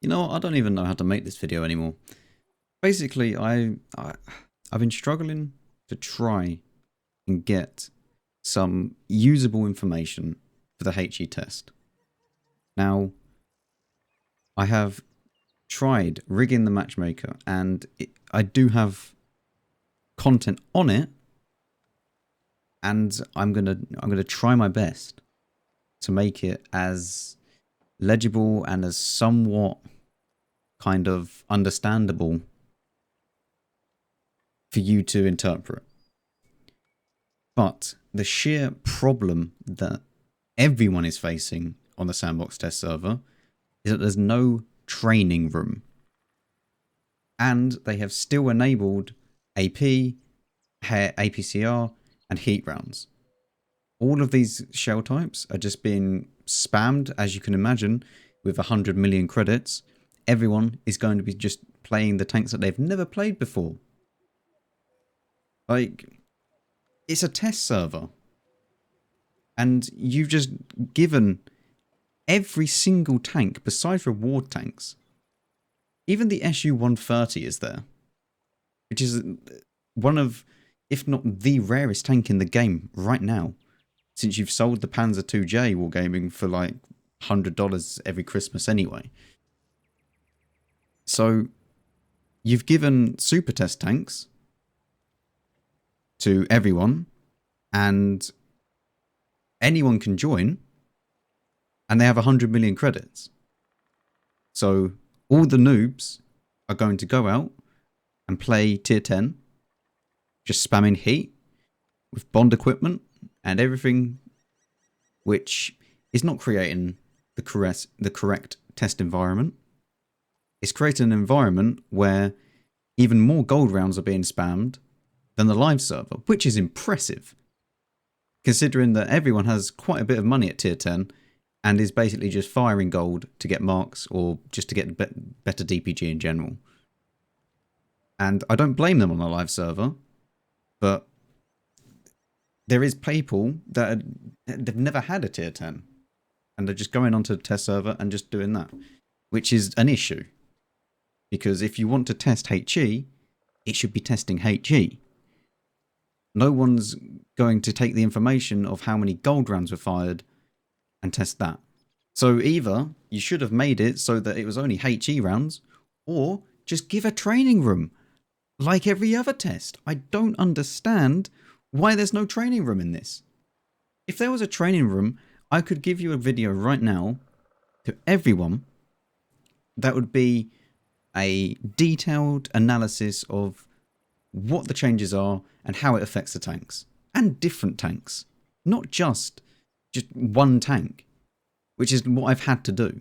You know what? I don't even know how to make this video anymore. Basically, I've been struggling to try and get some usable information for the HE test. Now, I have tried rigging the matchmaker, and I do have content on it, and I'm gonna try my best to make it as legible and as somewhat kind of understandable for you to interpret. But the sheer problem that everyone is facing on the Sandbox test server is that there's no training room. And they have still enabled AP, APCR, and heat rounds. All of these shell types are just being spammed, as you can imagine, with 100 million credits. Everyone is going to be just playing the tanks that they've never played before. Like, it's a test server. And you've just given every single tank, besides reward tanks. Even the SU-130 is there. Which is one of, if not the rarest tank in the game right now. Since you've sold the Panzer IIJ Wargaming for like $100 every Christmas anyway. So, you've given super test tanks to everyone, and anyone can join, and they have 100 million credits. So, all the noobs are going to go out and play tier 10, just spamming heat with bond equipment and everything, which is not creating the correct test environment. It's creating an environment where even more gold rounds are being spammed than the live server, which is impressive, considering that everyone has quite a bit of money at tier 10 and is basically just firing gold to get marks or just to get better DPG in general. And I don't blame them on the live server, but there is people that they've never had a tier 10 and they're just going onto the test server and just doing that, which is an issue. Because if you want to test HE, it should be testing HE. No one's going to take the information of how many gold rounds were fired and test that. So either you should have made it so that it was only HE rounds, or just give a training room like every other test. I don't understand why there's no training room in this. If there was a training room, I could give you a video right now to everyone that would be a detailed analysis of what the changes are and how it affects the tanks. And different tanks. Not just one tank, which is what I've had to do.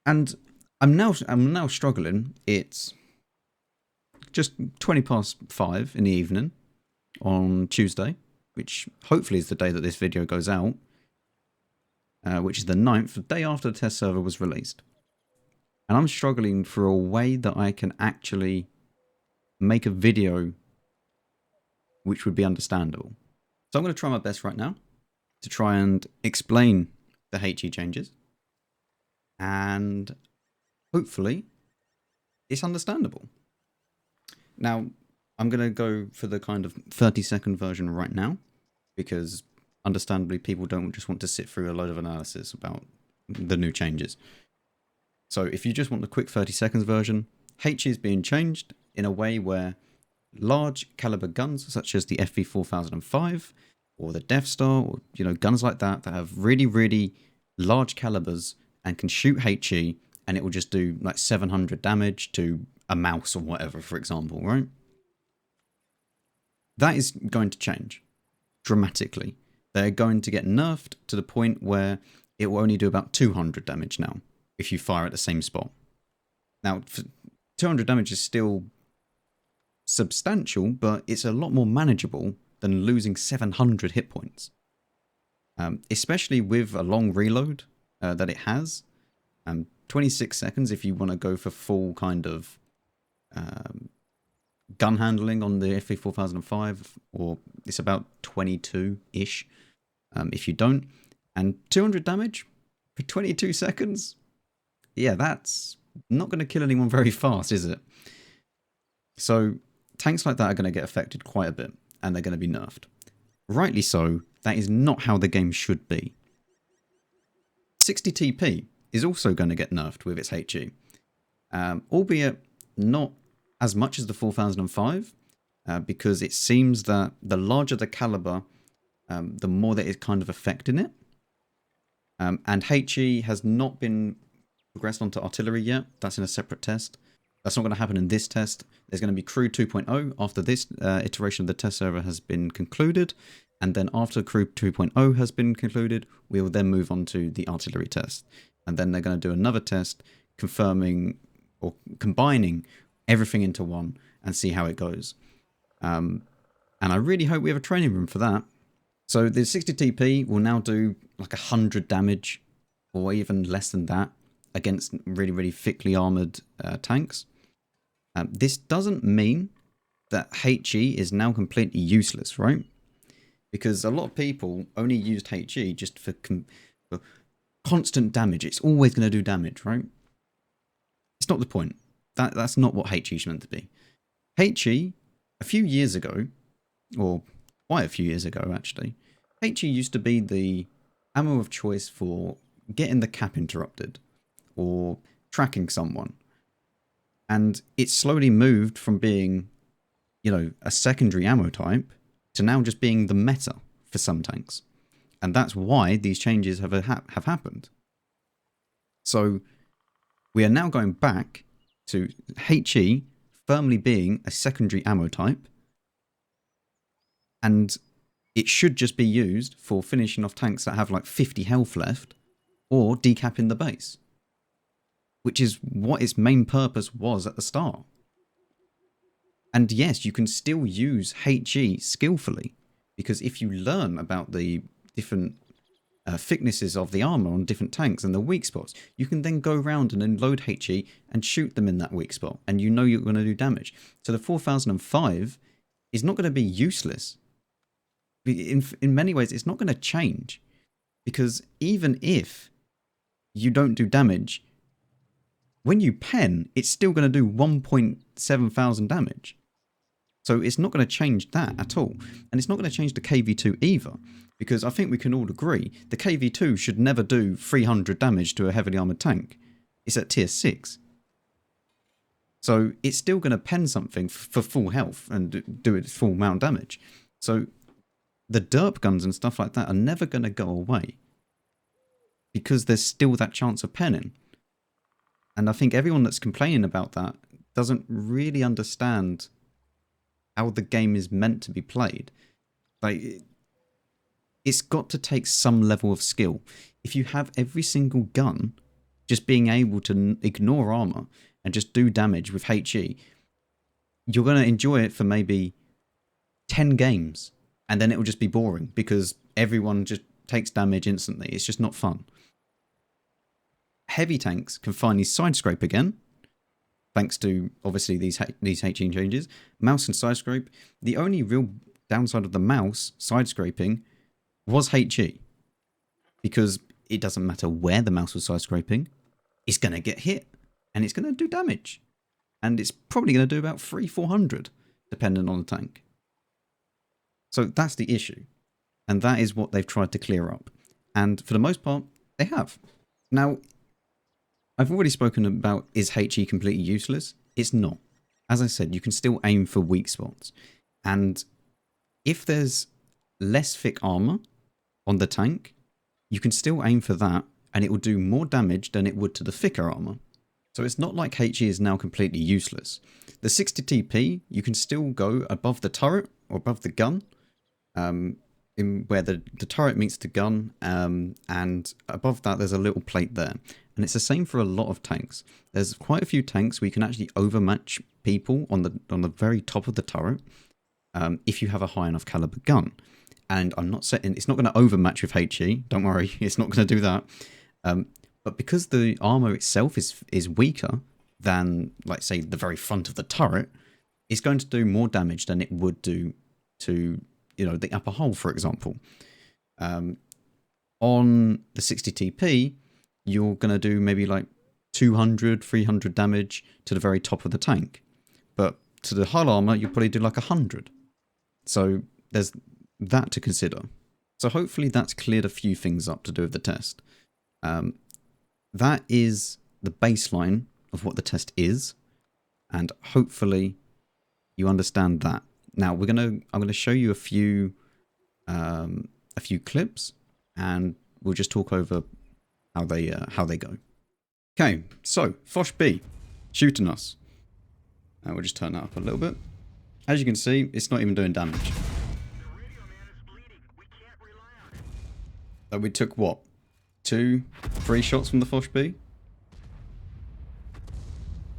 And I'm now struggling. It's just 5:20 in the evening on Tuesday, which hopefully is the day that this video goes out, which is the 9th, the day after the test server was released. And I'm struggling for a way that I can actually make a video which would be understandable. So I'm going to try my best right now to try and explain the HE changes. And hopefully it's understandable. Now, I'm going to go for the kind of 30-second version right now, because understandably people don't just want to sit through a load of analysis about the new changes. So if you just want the quick 30 seconds version, HE is being changed in a way where large caliber guns such as the FV4005 or the Death Star, or guns like that have really large calibers and can shoot HE, and it will just do like 700 damage to a mouse or whatever, for example, right? That is going to change dramatically. They're going to get nerfed to the point where it will only do about 200 damage now if you fire at the same spot. Now, 200 damage is still substantial, but it's a lot more manageable than losing 700 hit points. Especially with a long reload that it has. 26 seconds if you want to go for full kind of gun handling on the FV4005, or it's about 22-ish if you don't. And 200 damage for 22 seconds? Yeah, that's not going to kill anyone very fast, is it? So tanks like that are going to get affected quite a bit, and they're going to be nerfed. Rightly so, that is not how the game should be. 60 TP is also going to get nerfed with its HE, albeit not as much as the 4005, because it seems that the larger the caliber, the more that it's kind of affecting it. And HE has not been progressed onto artillery yet. That's in a separate test. That's not going to happen in this test. There's going to be Crew 2.0 after this iteration of the test server has been concluded. And then after Crew 2.0 has been concluded, we will then move on to the artillery test. And then they're going to do another test confirming or combining everything into one and see how it goes. And I really hope we have a training room for that. So the 60 TP will now do like 100 damage or even less than that against really, really thickly armoured tanks. This doesn't mean that HE is now completely useless, right? Because a lot of people only used HE just for constant damage. It's always going to do damage, right? It's not the point. That's not what HE is meant to be. HE, a few years ago, or quite a few years ago actually, HE used to be the ammo of choice for getting the cap interrupted or tracking someone. And it slowly moved from being, you know, a secondary ammo type to now just being the meta for some tanks. And that's why these changes have happened. So we are now going back to HE firmly being a secondary ammo type. And it should just be used for finishing off tanks that have like 50 health left or decapping the base, which is what its main purpose was at the start. And yes, you can still use HE skillfully, because if you learn about the different thicknesses of the armor on different tanks and the weak spots, you can then go around and then load HE and shoot them in that weak spot, and you know you're going to do damage. So the 4005 is not going to be useless. In many ways, it's not going to change, because even if you don't do damage, when you pen, it's still going to do 1.7 thousand damage. So it's not going to change that at all. And it's not going to change the KV2 either, because I think we can all agree the KV2 should never do 300 damage to a heavily armoured tank. It's at tier 6. So it's still going to pen something for full health and do its full amount of damage. So the derp guns and stuff like that are never going to go away, because there's still that chance of penning. And I think everyone that's complaining about that doesn't really understand how the game is meant to be played. Like, it's got to take some level of skill. If you have every single gun just being able to ignore armor and just do damage with HE, you're going to enjoy it for maybe 10 games, and then it will just be boring because everyone just takes damage instantly. It's just not fun. Heavy tanks can finally side scrape again, thanks to obviously these HE changes. Mouse and side scrape. The only real downside of the mouse side scraping was HE, because it doesn't matter where the mouse was side scraping, it's going to get hit and it's going to do damage, and it's probably going to do about 300-400 depending on the tank. So that's the issue, and that is what they've tried to clear up, and for the most part they have. Now, I've already spoken about, is HE completely useless? It's not. As I said, you can still aim for weak spots. And if there's less thick armor on the tank, you can still aim for that, and it will do more damage than it would to the thicker armor. So it's not like HE is now completely useless. The 60 TP, you can still go above the turret or above the gun, in where the turret meets the gun, and above that there's a little plate there. And it's the same for a lot of tanks. There's quite a few tanks where you can actually overmatch people on the very top of the turret, if you have a high enough caliber gun. And I'm not saying it's not going to overmatch with HE. Don't worry, it's not going to do that. But because the armor itself is weaker than, like, say, the very front of the turret, it's going to do more damage than it would do to, you know, the upper hull, for example. On the 60 TP, you're going to do maybe like 200, 300 damage to the very top of the tank. But to the hull armor, you'll probably do like 100. So there's that to consider. So hopefully that's cleared a few things up to do with the test. That is the baseline of what the test is, and hopefully you understand that. Now I'm gonna show you a few clips, and we'll just talk over how they go. Okay, so Foch B shooting us. We'll just turn that up a little bit. As you can see, it's not even doing damage. So we took what? 2, 3 shots from the Foch B,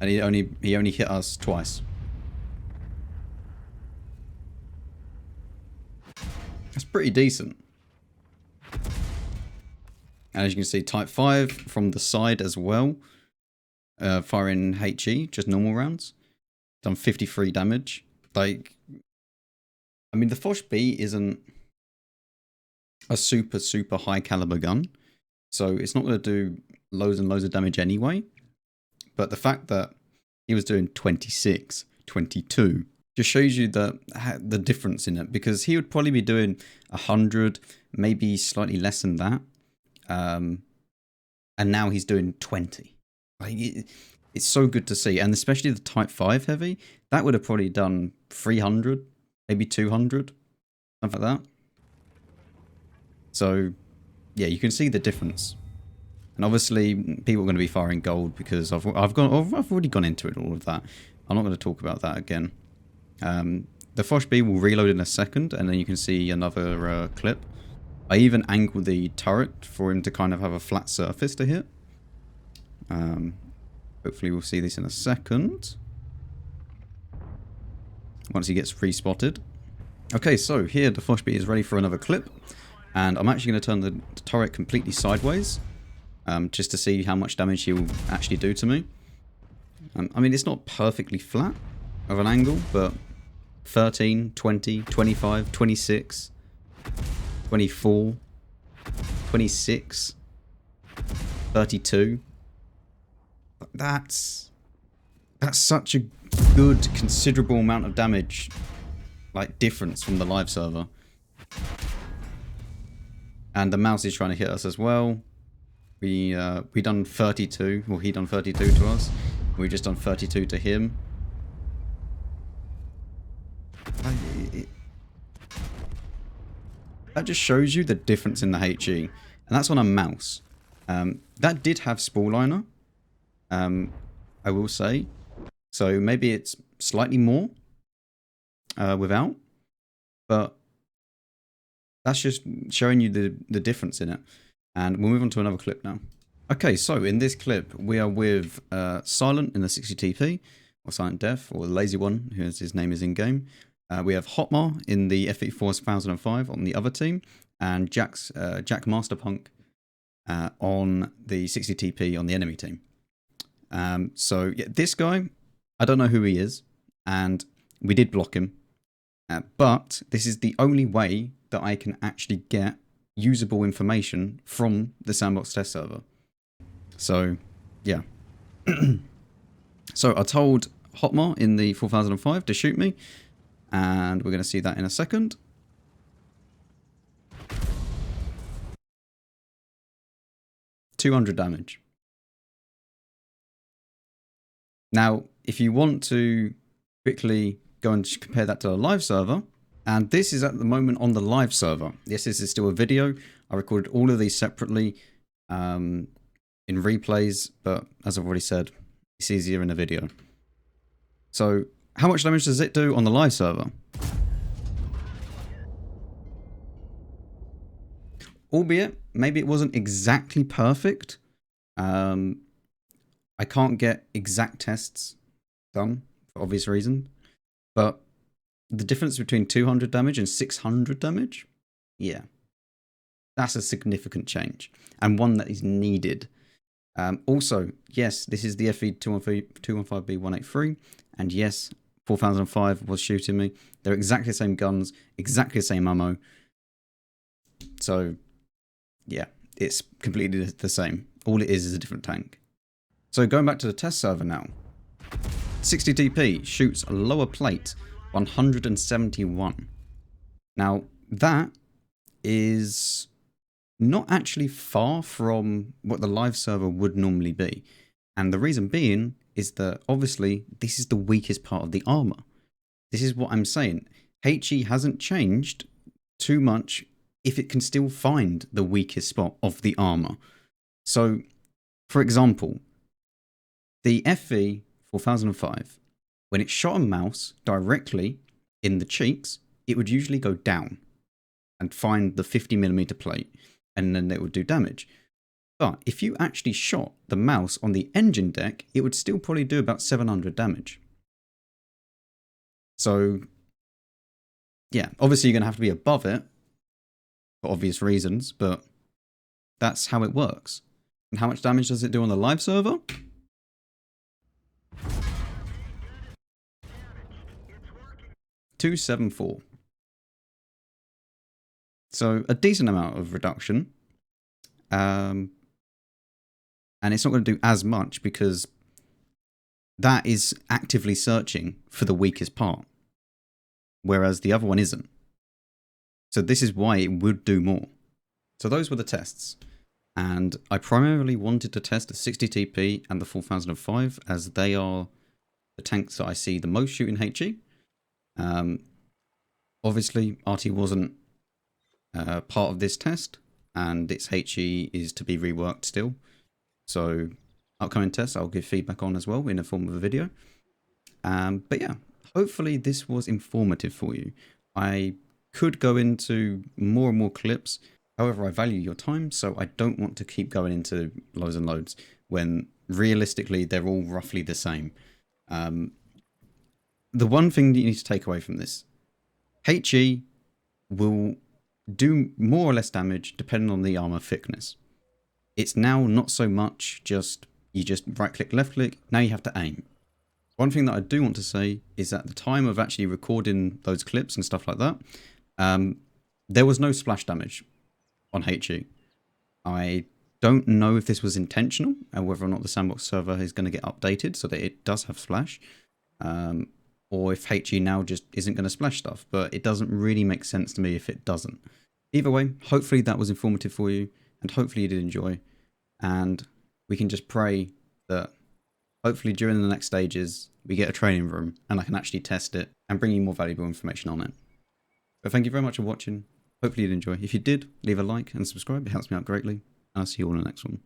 and he only hit us twice. That's pretty decent. And as you can see, Type 5 from the side as well, firing HE, just normal rounds, done 53 damage. Like, I mean, the Foch B isn't a super high caliber gun, so it's not going to do loads and loads of damage anyway. But the fact that he was doing 26, 22 just shows you the difference in it, because he would probably be doing 100, maybe slightly less than that, and now he's doing 20. Like, it's so good to see, and especially the Type 5 heavy, that would have probably done 300, maybe 200, something like that. So yeah, you can see the difference. And obviously people are going to be firing gold, because I've already gone into it, all of that. I'm not going to talk about that again. The Foch B will reload in a second, and then you can see another clip. I even angled the turret for him to kind of have a flat surface to hit. Hopefully we'll see this in a second, once he gets respotted. Okay, so here the Foch B is ready for another clip, and I'm actually going to turn the turret completely sideways, just to see how much damage he will actually do to me. I mean, it's not perfectly flat of an angle, but 13, 20, 25, 26, 24, 26, 32. That's such a good, considerable amount of damage, like, difference from the live server. And the mouse is trying to hit us as well. We done 32, well, he done 32 to us. We just done 32 to him. That just shows you the difference in the HE, and that's on a mouse. That did have spool liner, I will say, so maybe it's slightly more without, but that's just showing you the difference in it. And we'll move on to another clip now. Okay, so in this clip we are with Silent in the 60TP, or Silent Death, or the Lazy One, who his name is in game. We have Hotmar in the FE 4005 on the other team, and Jack Masterpunk on the 60TP on the enemy team. So yeah, this guy, I don't know who he is, and we did block him, but this is the only way that I can actually get usable information from the Sandbox test server. So yeah. So I told Hotmar in the 4005 to shoot me, and we're going to see that in a second. $200 damage. Now, if you want to quickly go and compare that to a live server, and this is at the moment on the live server. Yes, this is still a video. I recorded all of these separately in replays, but as I've already said, it's easier in a video. So, how much damage does it do on the live server? Albeit, maybe it wasn't exactly perfect. I can't get exact tests done for obvious reasons, but the difference between 200 damage and 600 damage, yeah, that's a significant change, and one that is needed. Also, yes, this is the FE 215B183, and yes, 4005 was shooting me. They're exactly the same guns, exactly the same ammo. So, yeah, it's completely the same. All it is a different tank. So going back to the test server now. 60 DP shoots a lower plate, 171. Now, that is not actually far from what the live server would normally be. And the reason being is that obviously this is the weakest part of the armor. This is what I'm saying. HE hasn't changed too much if it can still find the weakest spot of the armor. So, for example, the FE 4005, when it shot a mouse directly in the cheeks, it would usually go down and find the 50mm plate, and then it would do damage. But if you actually shot the mouse on the engine deck, it would still probably do about 700 damage. So, yeah, obviously you're going to have to be above it, for obvious reasons, but that's how it works. And how much damage does it do on the live server? .274. So a decent amount of reduction. And it's not going to do as much because that is actively searching for the weakest part, whereas the other one isn't. So this is why it would do more. So those were the tests. And I primarily wanted to test the 60 TP and the 4005 as they are the tanks that I see the most shooting HE. Obviously, RT wasn't part of this test, and its HE is to be reworked still. So upcoming tests I'll give feedback on as well in the form of a video. But yeah, hopefully this was informative for you. I could go into more and more clips. However, I value your time, so I don't want to keep going into loads and loads when realistically they're all roughly the same. The one thing that you need to take away from this, HE will do more or less damage depending on the armor thickness. It's now not so much just, you just right click, left click, now you have to aim. One thing that I do want to say is at the time of actually recording those clips and stuff like that, there was no splash damage on HE. I don't know if this was intentional and whether or not the Sandbox server is going to get updated so that it does have splash, or if HE now just isn't going to splash stuff, but it doesn't really make sense to me if it doesn't. Either way, hopefully that was informative for you, and hopefully you did enjoy, and we can just pray that hopefully during the next stages we get a training room and I can actually test it and bring you more valuable information on it. But thank you very much for watching. Hopefully you'd enjoy. If you did, leave a like and subscribe. It helps me out greatly. And I'll see you all in the next one.